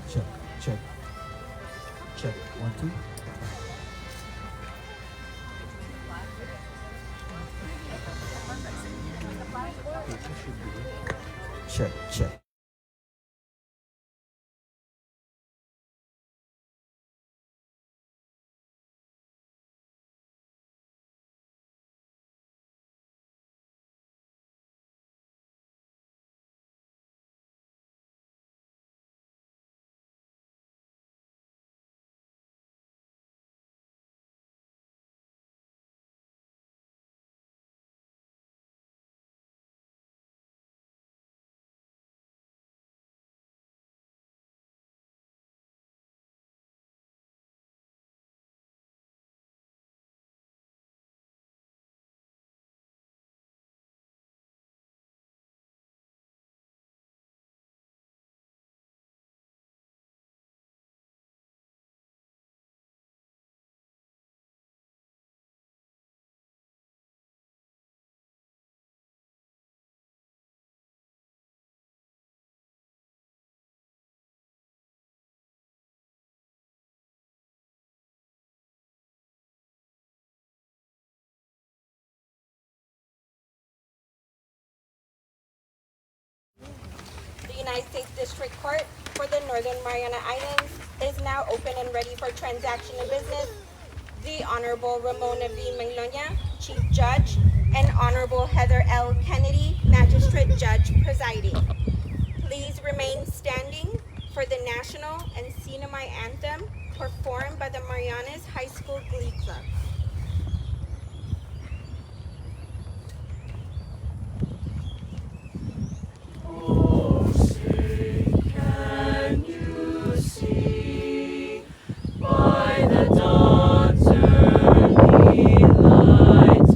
Check, check, check. 1, 2. Check, check. The United States District Court for the Northern Mariana Islands is now open and ready for transaction of business. The Honorable Ramona V. Magnolia, Chief Judge, and Honorable Heather L. Kennedy, Magistrate Judge presiding. Please remain standing for the National and Sinamay Anthem performed by the Marianas High School Glee Club. Oh, say, can you see by the dawn's early light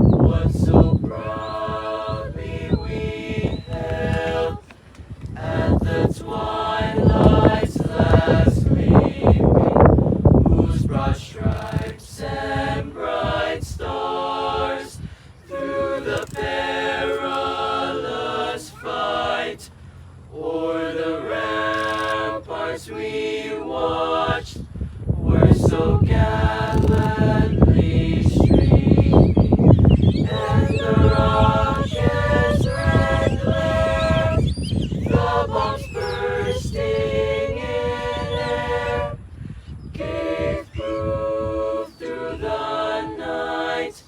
what so proudly we hailed at the twilight's last gleaming, whose broad stripes and bright stars through the perilous fight o'er the ramparts we watched were so gallantly streaming, and the rocket's red glare, the bombs bursting in air, gave proof through the night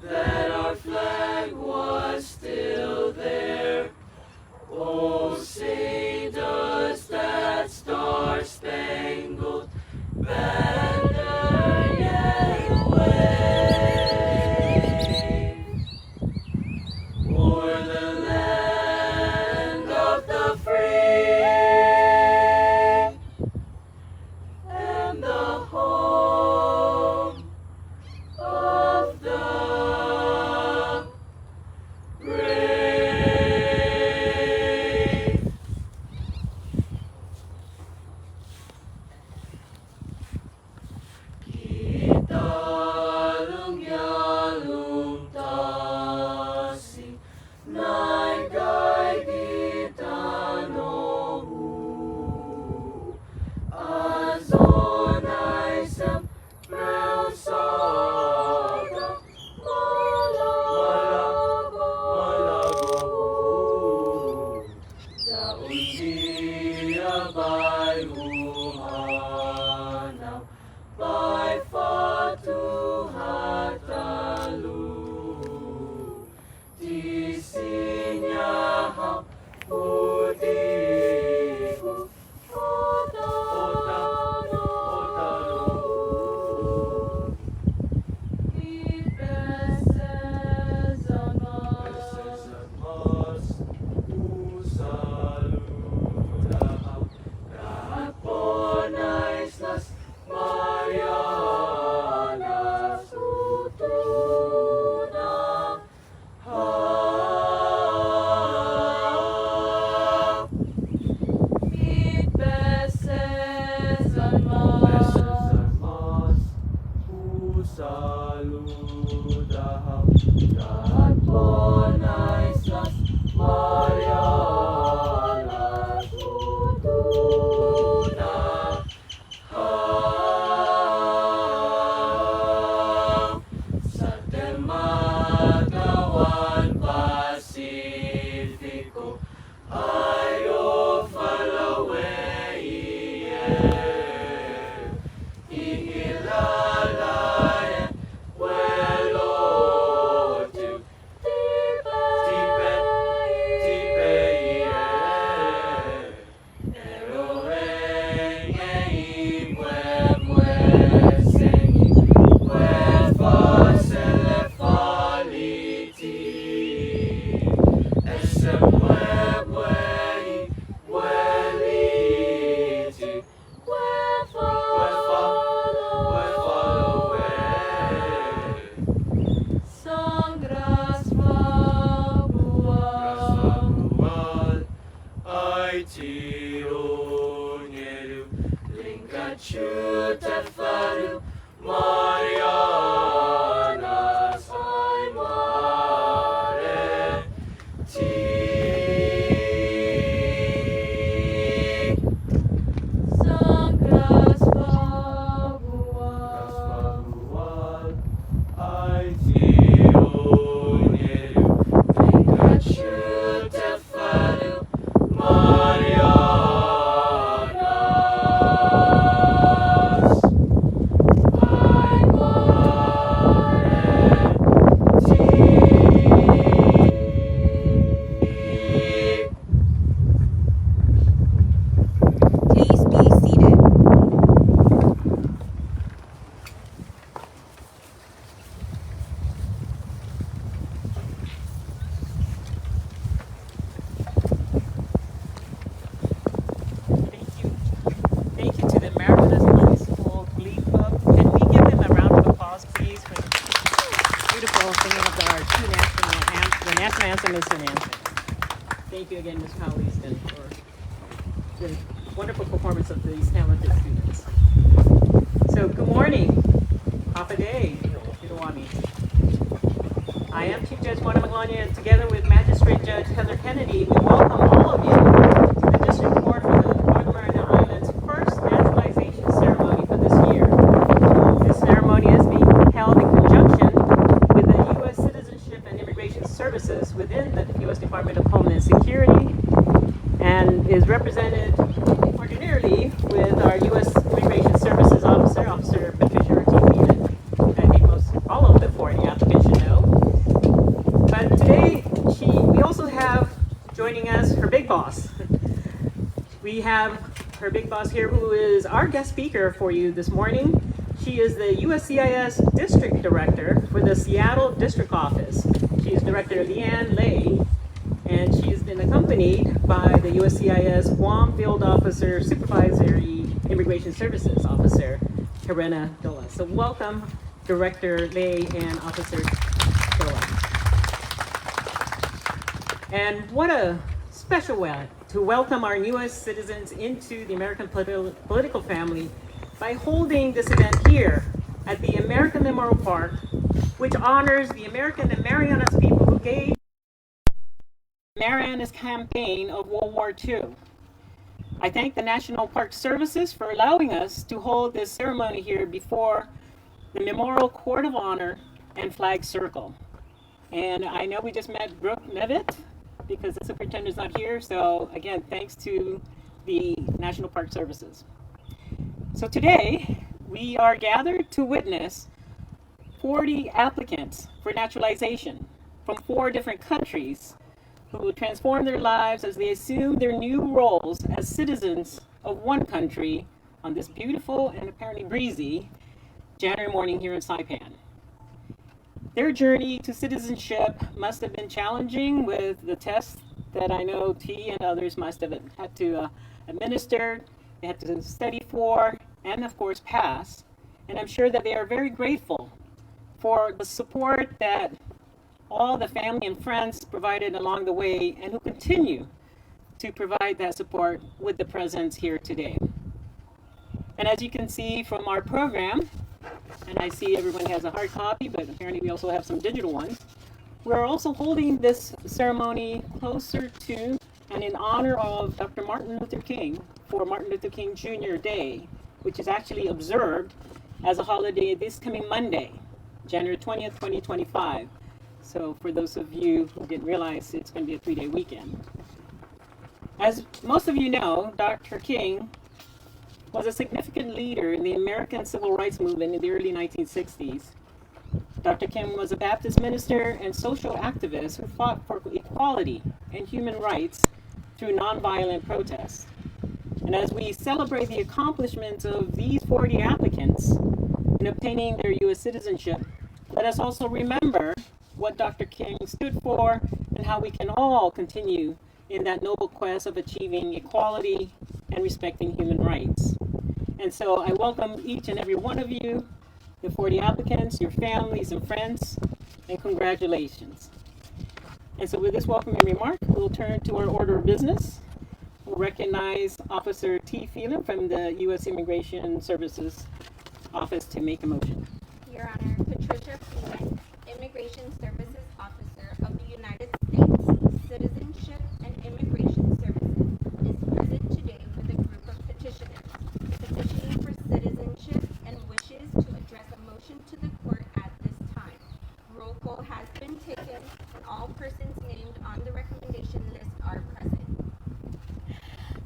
that our flag was still there. Oh, say does that star-spangled banner yet wave o'er the land of the free and the home of the brave. Kita lungyalung tasi, naikay kita nohu, azonay sam brown soda, malago, daun siya by uhanaw, by fatu hatalu, di sinyahaw utiku, otalo. Peces at mas, usaludahaw, lahat po na islas Marianas utuna. Mid peces at mas, usaludahaw, lahat po na islas Marianas utuna. Chutafaru Mariana Saimare Ti Sangras Bagual I Tioneru Chutafaru Marianas Please be seated. Thank you to the Maryland High School Glee Club. Can we give them a round of applause, please, for the beautiful singing of our two national anthems, the national anthem and student anthem. Thank you again, Ms. Powell-Easton, for the wonderful performance of these talented students. So, good morning. Hafa Day, Kitawami. I am Chief Judge Mona Maglonia, and together with Magistrate Judge Heather Kennedy, we welcome all of you to the District Court for the Northern Mariana Islands' first naturalization ceremony for this year. This ceremony is being held in conjunction with the U.S. Citizenship and Immigration Services within the U.S. Department of Homeland Security and is represented ordinarily with our U.S. Immigration Services officer, Officer Patricia Ortiz. I think all of the 40 applicants should know. But today, we also have joining us her big boss. We have her big boss here who is our guest speaker for you this morning. She is the USCIS District Director for the Seattle District Office. She is Director Leanne Lay, and she's been accompanied by the USCIS Guam Field Officer Supervisory Immigration Services Officer, Karena Dola. So welcome, Director Lay and Officer Dola. And what a special way to welcome our newest citizens into the American political family by holding this event here at the American Memorial Park, which honors the American and Marianas people who gave Marianas campaign of World War II. I thank the National Park Services for allowing us to hold this ceremony here before the Memorial Court of Honor and Flag Circle. And I know we just met Brooke Nevitt because the superintendent's not here. So again, thanks to the National Park Services. So today we are gathered to witness 40 applicants for naturalization from 4 different countries who will transform their lives as they assume their new roles as citizens of one country on this beautiful and apparently breezy January morning here in Saipan. Their journey to citizenship must have been challenging with the tests that I know T and others must have had to administer, they had to study for, and of course pass. And I'm sure that they are very grateful for the support that all the family and friends provided along the way and who continue to provide that support with the presence here today. And as you can see from our program, and I see everyone has a hard copy, but apparently we also have some digital ones. We're also holding this ceremony closer to and in honor of Dr. Martin Luther King for Martin Luther King Jr. Day, which is actually observed as a holiday this coming Monday, January 20th, 2025. So for those of you who didn't realize, it's going to be a 3-day weekend. As most of you know, Dr. King was a significant leader in the American Civil Rights Movement in the early 1960s. Dr. King was a Baptist minister and social activist who fought for equality and human rights through nonviolent protests. And as we celebrate the accomplishments of these 40 applicants in obtaining their U.S. citizenship, let us also remember what Dr. King stood for and how we can all continue in that noble quest of achieving equality and respecting human rights. And so I welcome each and every one of you, the 40 applicants, your families and friends, and congratulations. And so with this welcoming remark, we'll turn to our order of business. recognize Officer T. Phelan from the U.S. Immigration Services Office to make a motion. Your Honor, Patricia Phelan, Immigration Services Officer of the United States Citizenship and Immigration Services, is present today with a group of petitioners petitioning for citizenship and wishes to address a motion to the court at this time. Roll call has been taken and all persons named on the recommendation list are present.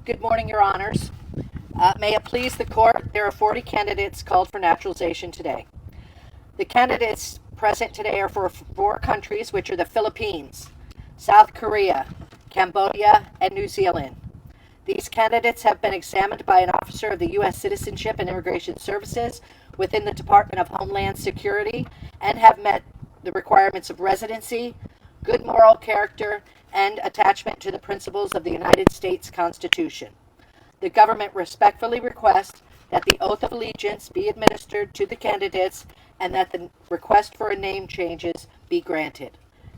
Good morning, Your Honors. May it please the court, there are 40 candidates called for naturalization today. The candidates present today are for 4 countries, which are the Philippines, South Korea, Cambodia, and New Zealand. These candidates have been examined by an officer of the U.S. Citizenship and Immigration Services within the Department of Homeland Security and have met the requirements of residency, good moral character, and attachment to the principles of the United States Constitution. The government respectfully requests that the oath of allegiance be administered to the candidates and that the request for a name changes be granted.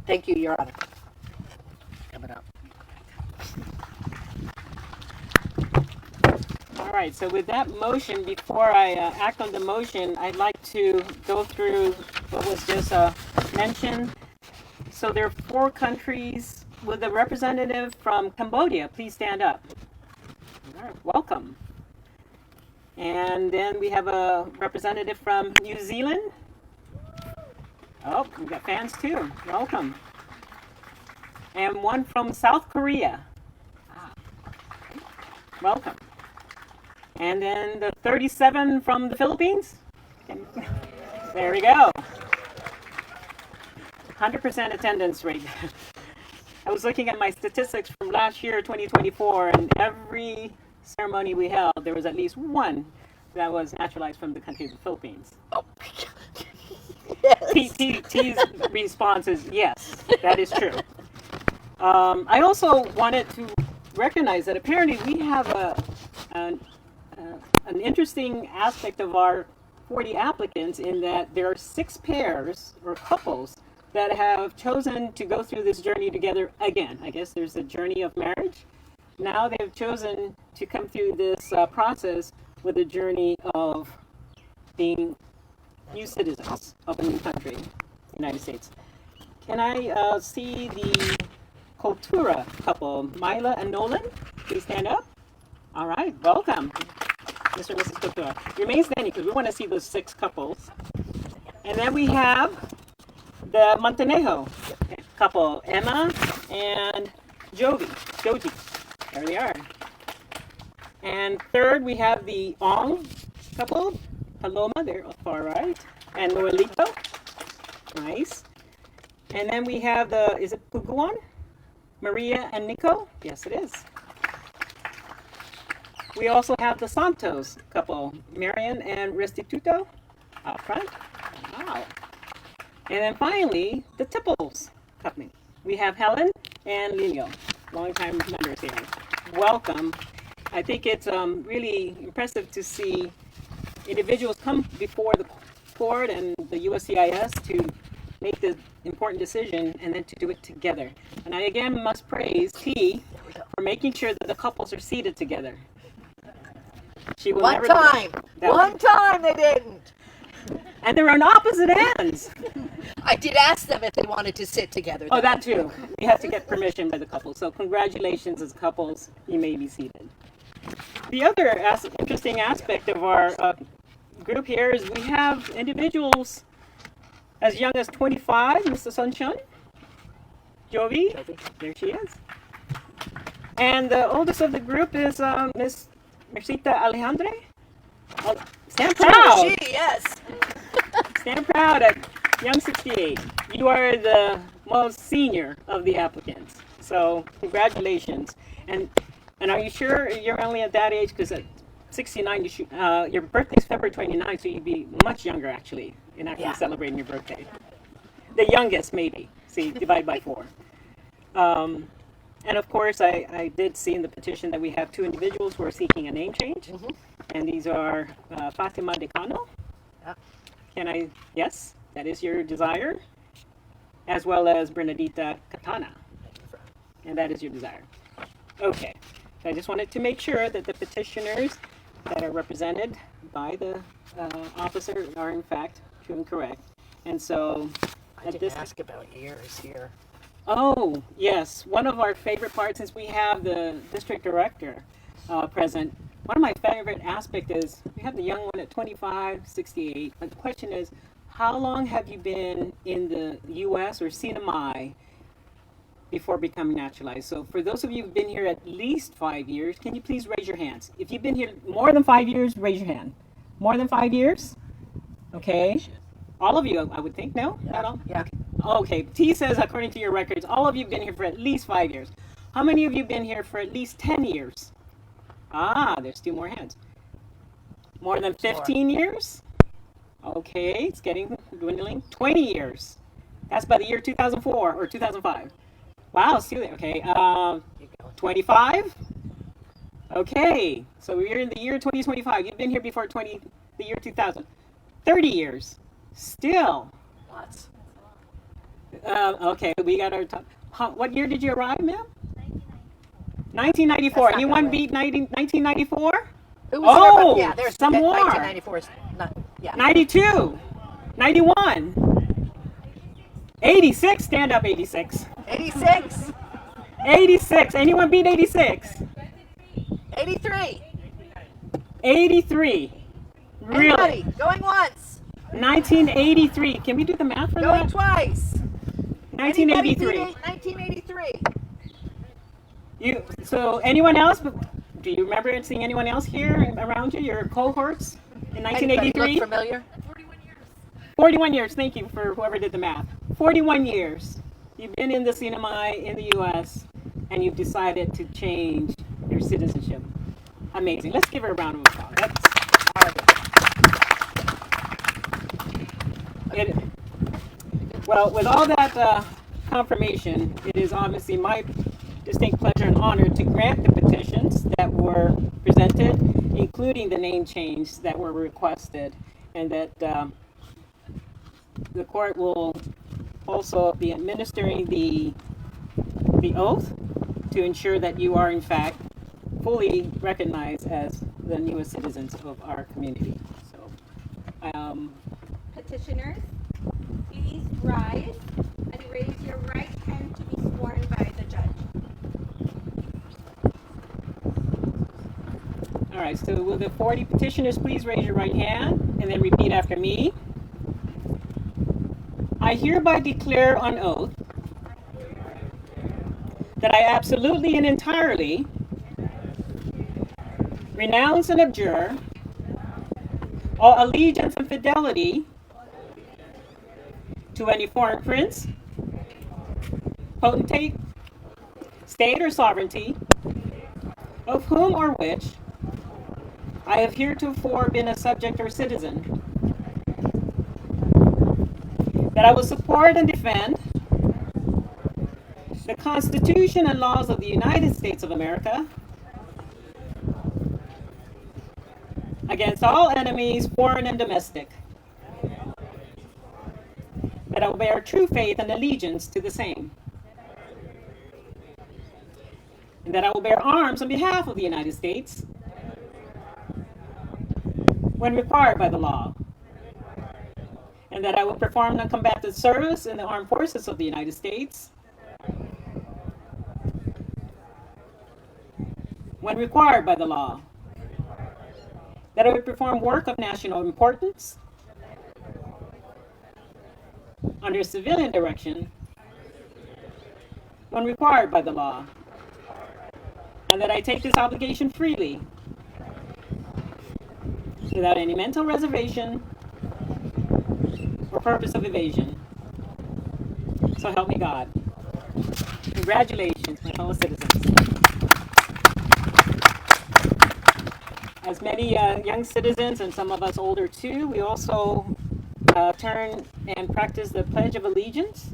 Thank you, Your Honor. Coming up. All right, so with that motion, before I act on the motion, I'd like to go through what was just mentioned. So there are 4 countries. With a representative from Cambodia, please stand up. All right, welcome. And then we have a representative from New Zealand. Oh, we got fans too. Welcome. And one from South Korea. Welcome. And then the 37 from the Philippines. There we go. 100% attendance rate. I was looking at my statistics from last year, 2024, and every ceremony we held, there was at least one that was naturalized from the country of the Philippines. Oh my God. Yes. T's response is yes, that is true. I also wanted to recognize that apparently we have an interesting aspect of our 40 applicants in that there are 6 pairs or couples that have chosen to go through this journey together again. I guess there's a journey of marriage. Now they've chosen to come through this process with a journey of being new citizens of a new country, United States. Can I see the Kultura couple, Myla and Nolan? Please stand up. All right, welcome, Mr. and Mrs. Kultura. Remain standing because we want to see those 6 couples. And then we have the Montenegro couple, Emma and Joji. There they are. And third, we have the Ong couple, Paloma, they're far right, and Noelito. Nice. And then we have the, is it Puguan? Maria and Nico? Yes, it is. We also have the Santos couple, Marian and Restituto, out front. Wow. And then finally, the Tipples company. We have Helen and Lilio, longtime members here. Welcome. I think it's really impressive to see individuals come before the court and the USCIS to make the important decision and then to do it together. And I again must praise T for making sure that the couples are seated together. She will One time they didn't. And they're on opposite ends. I did ask them if they wanted to sit together. Oh, that too. We have to get permission by the couple. So congratulations as couples. You may be seated. The other interesting aspect of our group here is we have individuals as young as 25, Mr. Sunshine. Jovi, there she is. And the oldest of the group is Miss Mercita Alejandre. Oh, stand proud. She, yes. Stand proud at young 68. You are the most senior of the applicants. So congratulations. And are you sure you're only at that age? Because at 69, your birthday's February 29th, so you'd be much younger actually. You're not actually celebrating your birthday. The youngest, maybe. See, divide by 4. And of course, I did see in the petition that we have 2 individuals who are seeking a name change. Mm-hmm. And these are Fatima Decano. Yeah. Yes, that is your desire. As well as Bernadita Katana. And that is your desire. Okay. I just wanted to make sure that the petitioners that are represented by the officer are in fact true and correct. And so I at didn't this ask about years here. Oh, yes. One of our favorite parts, since we have the district director present, one of my favorite aspects is we have the young one at 25, 68. But the question is, how long have you been in the U.S. or CNMI before becoming naturalized? So for those of you who've been here at least 5 years, can you please raise your hands? If you've been here more than 5 years, raise your hand. More than 5 years? Okay. All of you, I would think, no? Not all? Yeah. Okay, T says, according to your records, all of you have been here for at least 5 years. How many of you have been here for at least 10 years? Ah, there's 2 more hands. More than 15 years? Okay, it's getting dwindling. 20 years. That's by the year 2004 or 2005. Wow, see that? Okay, 25? Okay, so we're in the year 2025. You've been here before the year 2000. 30 years. Still. Lots. Okay, we got our top. What year did you arrive, ma'am? 1994. Anyone beat 1994? Who was Oh, there? Yeah, there's some more. 1994 is not. Yeah. 92. 91. 86. Stand up, 86. 86. 86. Anyone beat 86? 83. 83. Really? Anybody? Going once. 1983. Can we do the math for Going that? twice. 1983. 1983. So anyone else? Do you remember seeing anyone else here around you? Your cohorts in Anybody 1983? look familiar? 41 years. Thank you for whoever did the math. 41 years. You've been in the CNMI in the U.S. and you've decided to change your citizenship. Amazing. Let's give her a round of applause. That's it. Well, with all that confirmation, it is obviously my distinct pleasure and honor to grant the petitions that were presented, including the name change that were requested, and that the court will also be administering the oath to ensure that you are in fact fully recognized as the newest citizens of our community. So, Petitioners, please rise and raise your right hand to be sworn by the judge. all right, so will the 40 petitioners please raise your right hand and then repeat after me? I hereby declare on oath that I absolutely and entirely renounce and abjure all allegiance and fidelity to any foreign prince, potentate, state, or sovereignty, of whom or which I have heretofore been a subject or citizen, that I will support and defend the Constitution and laws of the United States of America against all enemies, foreign and domestic, that I will bear true faith and allegiance to the same, and that I will bear arms on behalf of the United States when required by the law, and that I will perform non-combatant service in the armed forces of the United States when required by the law, that I will perform work of national importance under civilian direction when required by the law, and that I take this obligation freely without any mental reservation or purpose of evasion. So help me God. Congratulations, my fellow citizens. As many young citizens, and some of us older too, we also turn and practice the Pledge of Allegiance.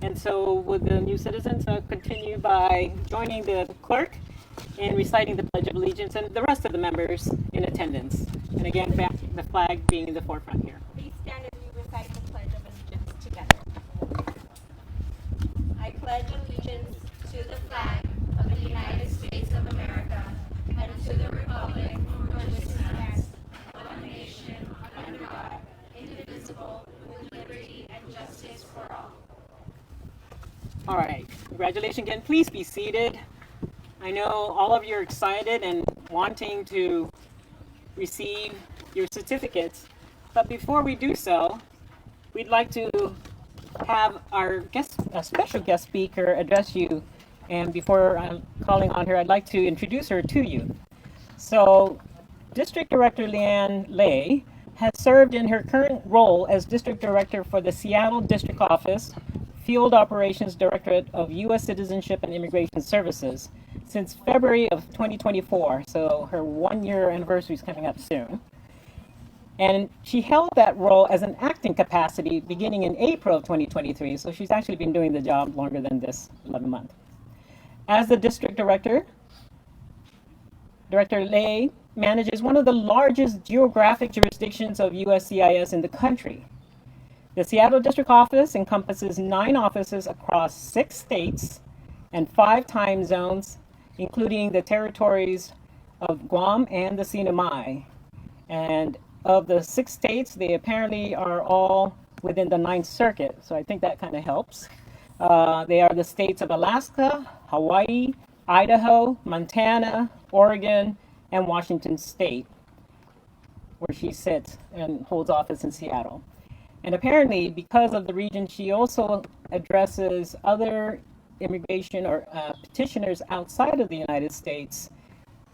And so would the new citizens continue by joining the clerk in reciting the Pledge of Allegiance, and the rest of the members in attendance. And again, back the flag being in the forefront here. Please stand as we recite the Pledge of Allegiance together. I pledge allegiance to the flag of the the United States of America and to the republic for which it stands, one nation, under God, indivisible, with liberty and justice for all. All right, congratulations again. Please be seated. I know all of you are excited and wanting to receive your certificates, but before we do so, we'd like to have our special guest speaker address you. And before I'm calling on her, I'd like to introduce her to you. So, District Director Leanne Lay has served in her current role as District Director for the Seattle District Office, Field Operations Directorate of U.S. Citizenship and Immigration Services since February of 2024. So her 1-year anniversary is coming up soon. And she held that role as an acting capacity beginning in April of 2023. So she's actually been doing the job longer than this 11 months. As the District Director, Director Lay manages one of the largest geographic jurisdictions of USCIS in the country. The Seattle District Office encompasses 9 offices across 6 states and 5 time zones, including the territories of Guam and the Sinai. And of the 6 states, they apparently are all within the 9th Circuit, so I think that kind of helps. They are the states of Alaska, Hawaii, Idaho, Montana, Oregon, and Washington State, where she sits and holds office in Seattle. And apparently, because of the region, she also addresses other immigration or petitioners outside of the United States,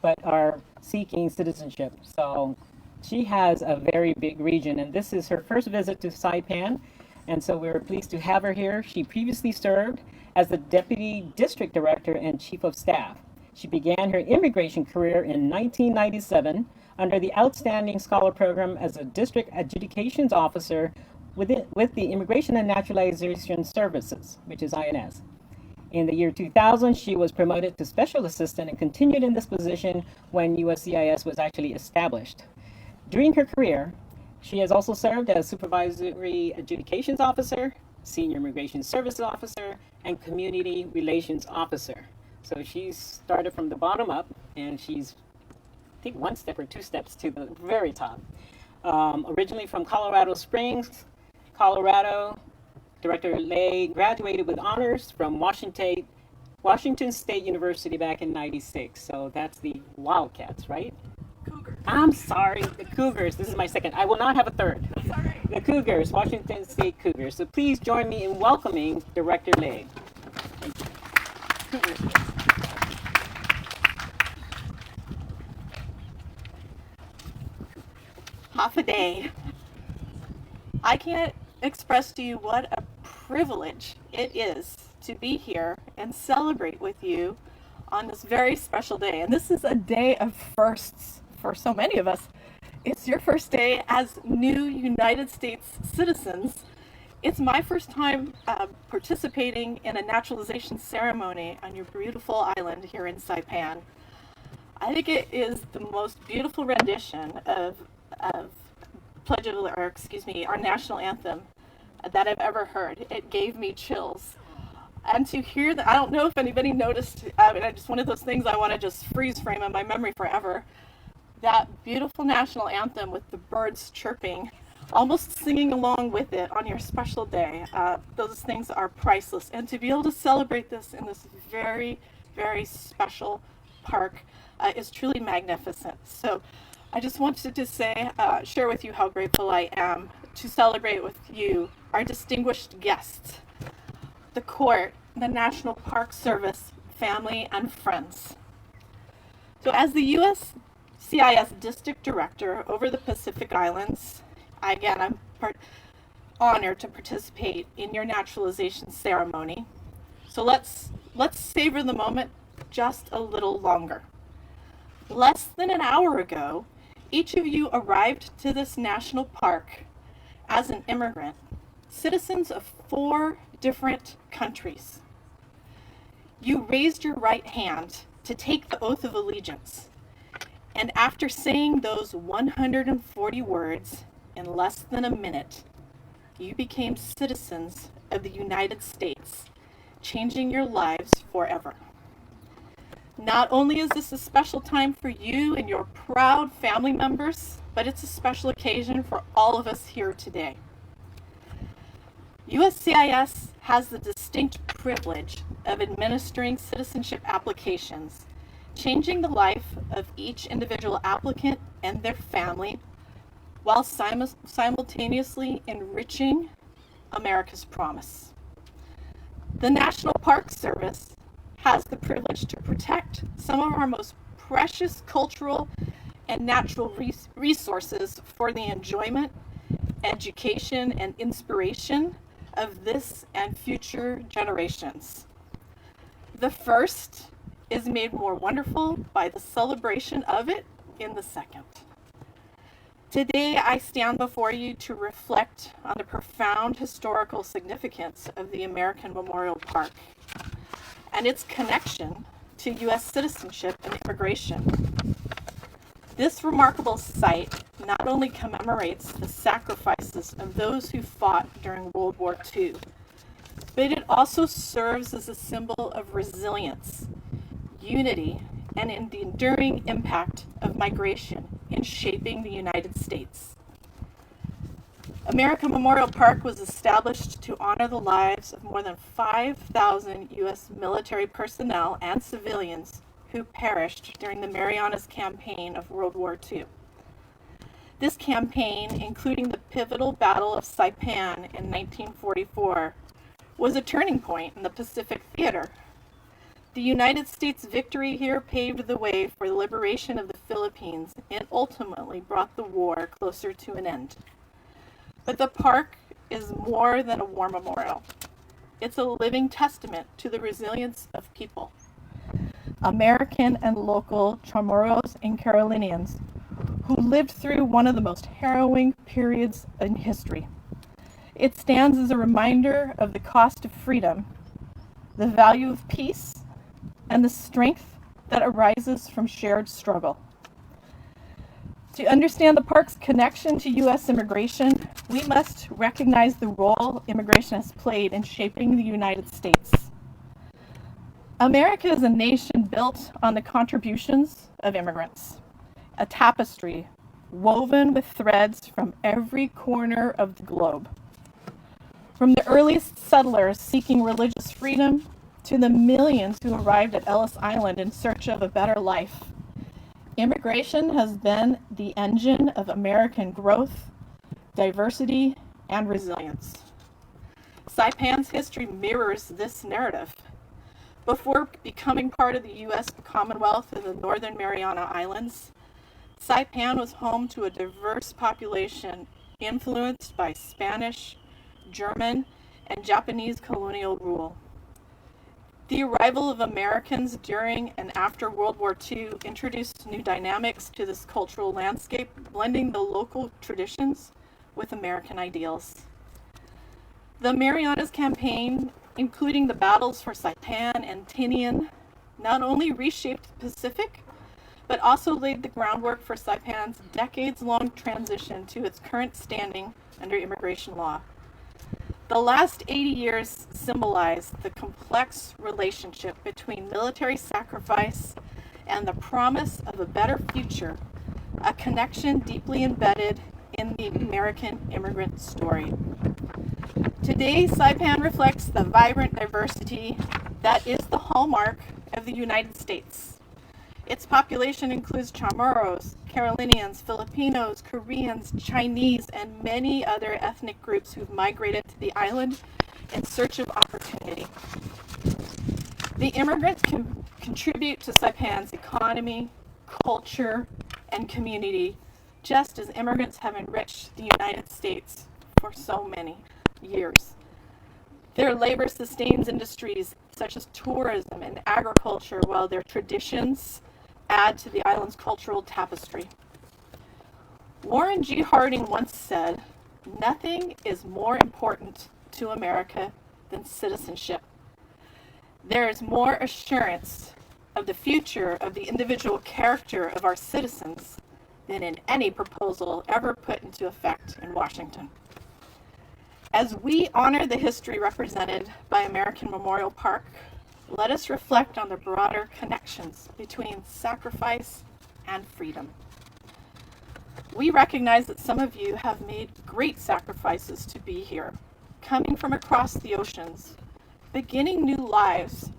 but are seeking citizenship. So she has a very big region, and this is her first visit to Saipan, and so we're pleased to have her here. She previously served as the Deputy District Director and Chief of Staff. She began her immigration career in 1997 under the Outstanding Scholar Program as a District Adjudications Officer with the Immigration and Naturalization Services, which is INS. In the year 2000, she was promoted to Special Assistant and continued in this position when USCIS was actually established. During her career, she has also served as Supervisory Adjudications Officer, Senior Immigration Services Officer, and Community Relations Officer. So she's started from the bottom up, and she's, I think, 1 step or 2 steps to the very top. Originally from Colorado Springs, Colorado, Director Lay graduated with honors from Washington State University back in '96. So that's the Wildcats, right? Cougars. I'm sorry, the Cougars. This is my second. I will not have a third. Sorry. The Cougars, Washington State Cougars. So please join me in welcoming Director Lay. Cougars. Half a day. I can't express to you what a privilege it is to be here and celebrate with you on this very special day. And this is a day of firsts for so many of us. It's your first day as new United States citizens. It's my first time participating in a naturalization ceremony on your beautiful island here in Saipan. I think it is the most beautiful rendition of our national anthem that I've ever heard. It gave me chills. And to hear that, I don't know if anybody noticed, it's one of those things I want to just freeze frame in my memory forever. That beautiful national anthem with the birds chirping, almost singing along with it on your special day. Those things are priceless. And to be able to celebrate this in this very, very special park is truly magnificent. So I just wanted to say, share with you how grateful I am to celebrate with you, our distinguished guests, the court, the National Park Service, family, and friends. So as the USCIS District Director over the Pacific Islands, I'm honored to participate in your naturalization ceremony. So let's savor the moment just a little longer. Less than an hour ago, each of you arrived to this national park as an immigrant, citizens of 4 different countries. You raised your right hand to take the oath of allegiance, and after saying those 140 words in less than a minute, you became citizens of the United States, changing your lives forever. Not only is this a special time for you and your proud family members, but it's a special occasion for all of us here today. USCIS has the distinct privilege of administering citizenship applications, changing the life of each individual applicant and their family, while simultaneously enriching America's promise. The National Park Service has the privilege to protect some of our most precious cultural and natural resources for the enjoyment, education, and inspiration of this and future generations. The first is made more wonderful by the celebration of it in the second. Today, I stand before you to reflect on the profound historical significance of the American Memorial Park and its connection to U.S. citizenship and immigration. This remarkable site not only commemorates the sacrifices of those who fought during World War II, but it also serves as a symbol of resilience, unity, and in the enduring impact of migration in shaping the United States. American Memorial Park was established to honor the lives of more than 5,000 U.S. military personnel and civilians who perished during the Marianas Campaign of World War II. This campaign, including the pivotal Battle of Saipan in 1944, was a turning point in the Pacific Theater. The United States victory here paved the way for the liberation of the Philippines and ultimately brought the war closer to an end. But the park is more than a war memorial. It's a living testament to the resilience of people, American and local Chamorros and Carolinians, who lived through one of the most harrowing periods in history. It stands as a reminder of the cost of freedom, the value of peace, and the strength that arises from shared struggle. To understand the park's connection to U.S. immigration, we must recognize the role immigration has played in shaping the United States. America is a nation built on the contributions of immigrants, a tapestry woven with threads from every corner of the globe. From the earliest settlers seeking religious freedom to the millions who arrived at Ellis Island in search of a better life, immigration has been the engine of American growth, diversity, and resilience. Saipan's history mirrors this narrative. Before becoming part of the U.S. Commonwealth of the Northern Mariana Islands, Saipan was home to a diverse population influenced by Spanish, German, and Japanese colonial rule. The arrival of Americans during and after World War II introduced new dynamics to this cultural landscape, blending the local traditions with American ideals. The Marianas Campaign, including the battles for Saipan and Tinian, not only reshaped the Pacific, but also laid the groundwork for Saipan's decades-long transition to its current standing under immigration law. The last 80 years symbolized the complex relationship between military sacrifice and the promise of a better future, a connection deeply embedded in the American immigrant story. Today, Saipan reflects the vibrant diversity that is the hallmark of the United States. Its population includes Chamorros, Carolinians, Filipinos, Koreans, Chinese, and many other ethnic groups who've migrated to the island in search of opportunity. The immigrants can contribute to Saipan's economy, culture, and community, just as immigrants have enriched the United States for so many years. Their labor sustains industries such as tourism and agriculture, while their traditions add to the island's cultural tapestry. Warren G. Harding once said, "Nothing is more important to America than citizenship. There is more assurance of the future of the individual character of our citizens than in any proposal ever put into effect in Washington." As we honor the history represented by American Memorial Park, let us reflect on the broader connections between sacrifice and freedom. We recognize that some of you have made great sacrifices to be here, coming from across the oceans, beginning new lives,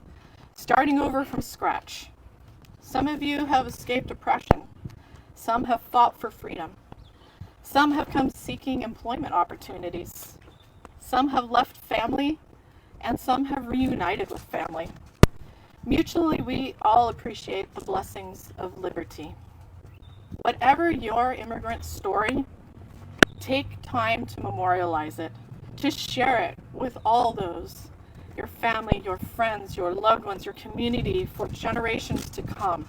starting over from scratch. Some of you have escaped oppression. Some have fought for freedom. Some have come seeking employment opportunities. Some have left family, and some have reunited with family. Mutually, we all appreciate the blessings of liberty. Whatever your immigrant story, take time to memorialize it, to share it with all those, your family, your friends, your loved ones, your community, for generations to come.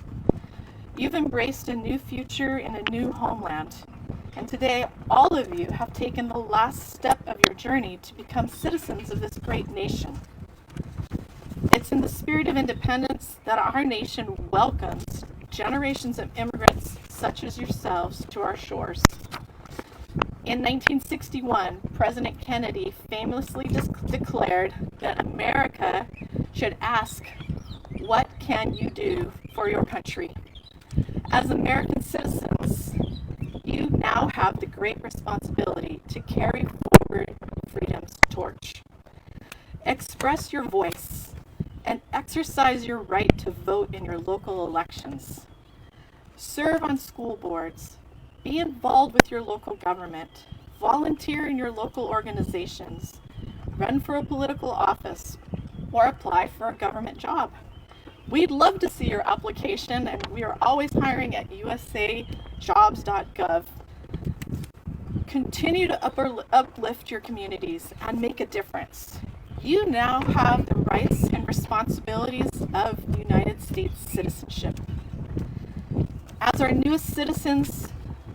You've embraced a new future in a new homeland. And today, all of you have taken the last step of your journey to become citizens of this great nation. It's in the spirit of independence that our nation welcomes generations of immigrants such as yourselves to our shores. In 1961, President Kennedy famously declared that America should ask, "What can you do for your country?" As American citizens, you now have the great responsibility to carry forward freedom's torch. Express your voice and exercise your right to vote in your local elections. Serve on school boards. Be involved with your local government. Volunteer in your local organizations. Run for a political office or apply for a government job. We'd love to see your application, and we are always hiring at usajobs.gov. Continue to uplift your communities and make a difference. You now have the rights and responsibilities of United States citizenship. As our newest citizens,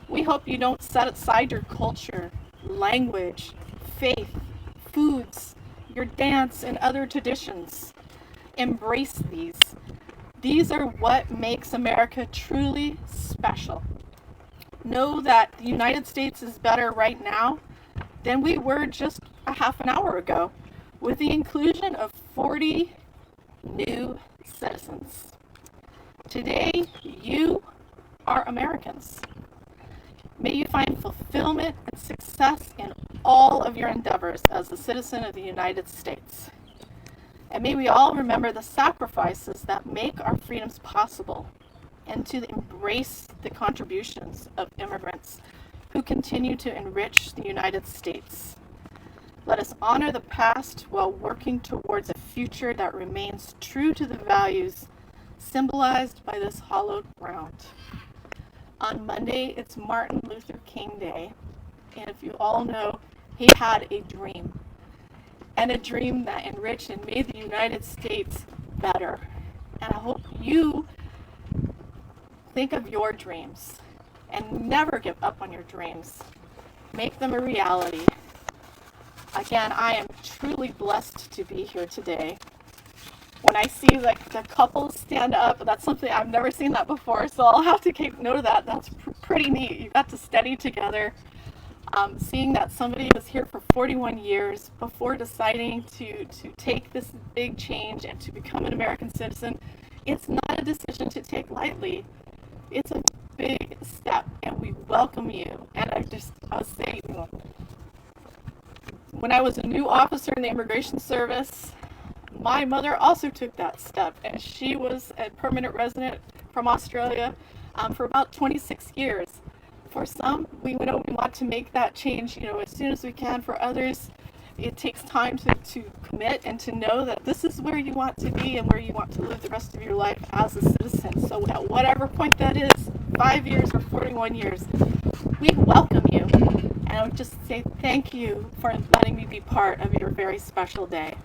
we hope you don't set aside your culture, language, faith, foods, your dance, and other traditions. Embrace these. These are what makes America truly special. Know that the United States is better right now than we were just a half an hour ago, with the inclusion of 40 new citizens. Today, you are Americans. May you find fulfillment and success in all of your endeavors as a citizen of the United States. And may we all remember the sacrifices that make our freedoms possible, and to embrace the contributions of immigrants who continue to enrich the United States. Let us honor the past while working towards a future that remains true to the values symbolized by this hallowed ground. On Monday, it's Martin Luther King Day, and if you all know, he had a dream, and a dream that enriched and made the United States better. And I hope you think of your dreams and never give up on your dreams. Make them a reality. Again, I am truly blessed to be here today. When I see the couples stand up, that's something I've never seen that before, so I'll have to take note of that. That's pretty neat. You got to study together. Seeing that somebody was here for 41 years before deciding to take this big change and to become an American citizen, it's not a decision to take lightly. It's a big step, and we welcome you. And I'll say, when I was a new officer in the Immigration Service, my mother also took that step, and she was a permanent resident from Australia for about 26 years. For some, we want to make that change, as soon as we can. For others, it takes time to commit and to know that this is where you want to be and where you want to live the rest of your life as a citizen. So at whatever point that is, 5 years or 41 years, we welcome you. And I would just say thank you for letting me be part of your very special day.